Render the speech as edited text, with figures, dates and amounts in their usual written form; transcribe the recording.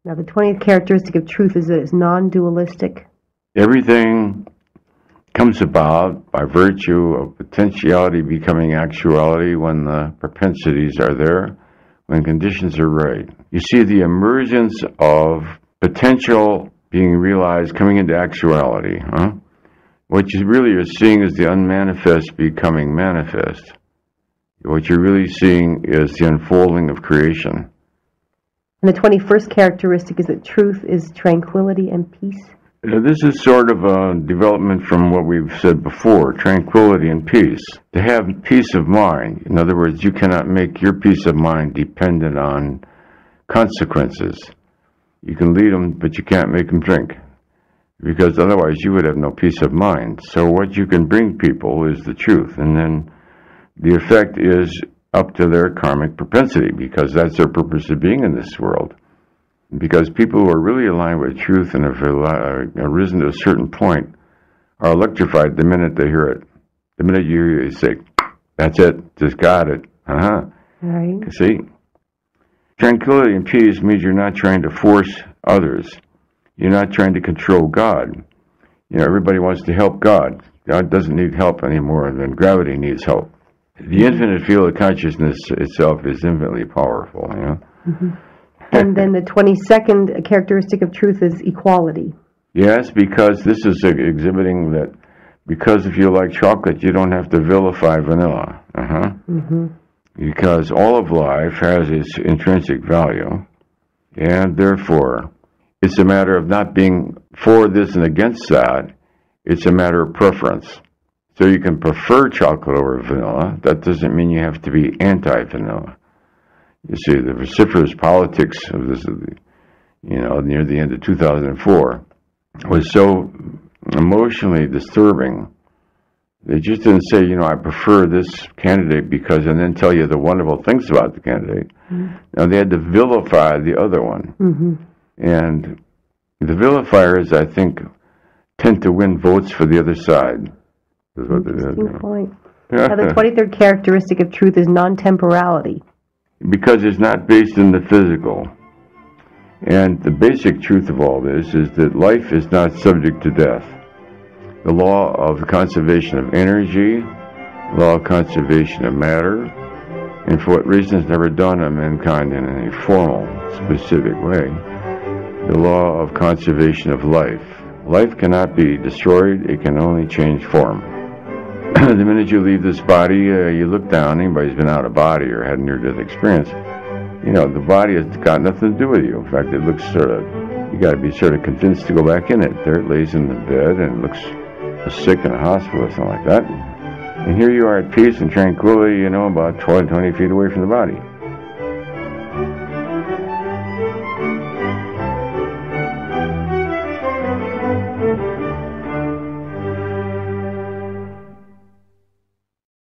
Now, the 20th characteristic of truth is that it's non-dualistic. Everything comes about by virtue of potentiality becoming actuality when the propensities are there, when conditions are right. You see the emergence of potential being realized coming into actuality. What you really are seeing is the unmanifest becoming manifest. What you're really seeing is the unfolding of creation. And the 21st characteristic is that truth is tranquility and peace. This is sort of a development from what we've said before, tranquility and peace. To have peace of mind, in other words, you cannot make your peace of mind dependent on consequences. You can lead them, but you can't make them drink, because otherwise you would have no peace of mind. So what you can bring people is the truth, and then the effect is up to their karmic propensity, because that's their purpose of being in this world. Because people who are really aligned with truth and have arisen to a certain point are electrified the minute they hear it. The minute you hear it, you say, that's it, just got it. Right. See? Tranquility and peace means you're not trying to force others. You're not trying to control God. Everybody wants to help God. God doesn't need help any more than gravity needs help. The infinite field of consciousness itself is infinitely powerful, Mm-hmm. And then the 22nd characteristic of truth is equality. Yes, because this is exhibiting that because if you like chocolate, you don't have to vilify vanilla. Mm-hmm. Because all of life has its intrinsic value, and therefore it's a matter of not being for this and against that. It's a matter of preference. So you can prefer chocolate over vanilla. That doesn't mean you have to be anti-vanilla. You see, the vociferous politics of this, near the end of 2004, was so emotionally disturbing. They just didn't say, I prefer this candidate because, and then tell you the wonderful things about the candidate. Mm-hmm. Now, they had to vilify the other one. Mm-hmm. And the vilifiers, I think, tend to win votes for the other side. Is what they did. Interesting point. Now, the 23rd characteristic of truth is non-temporality. Because it's not based in the physical. And the basic truth of all this is that life is not subject to death. The law of the conservation of energy, law of conservation of matter, and for what reason is never done on mankind in any formal, specific way, the law of conservation of life. Life cannot be destroyed, it can only change form. The minute you leave this body, you look down, anybody's been out of body or had a near-death experience, the body has got nothing to do with you. In fact, it looks you got to be sort of convinced to go back in it. There it lays in the bed and it looks sick in a hospital or something like that. And here you are at peace and tranquility, about 20 feet away from the body.